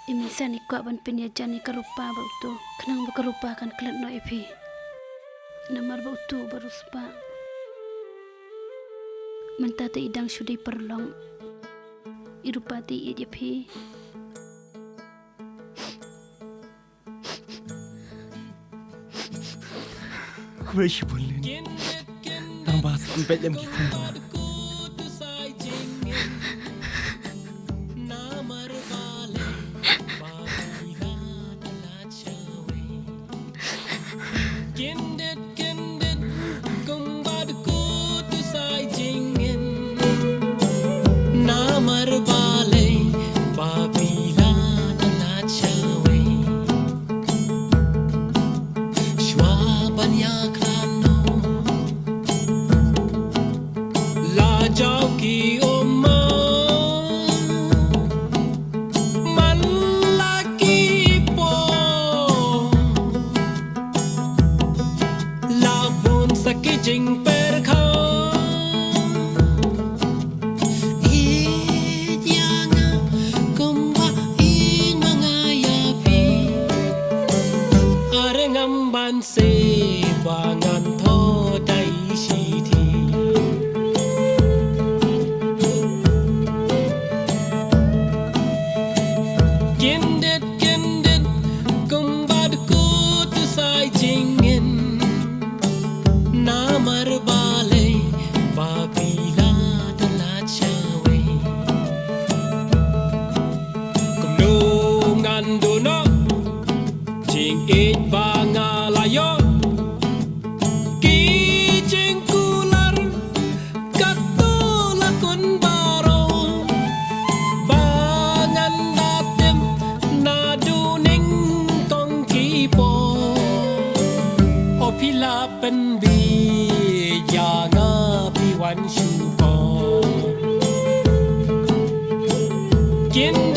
Imisan ikut ban penyajan ni karupa bautu kenang berkerupa kan kelet no ipi namar bautu baru sepa mentata idang sudi perlong irupati ijepi Kuishi boleh tambah sempet lem kikun Jing perkha idyanga kumba inangayapi arengam banse bangan tho dai shiti kindet kumba ku tu sai jingin namar balai babila telah cawe kumnungan dono jing it bangalayo ki jing kular katulakun baro bangan datem naduning tong kipo opila penbi Wan shuko Kin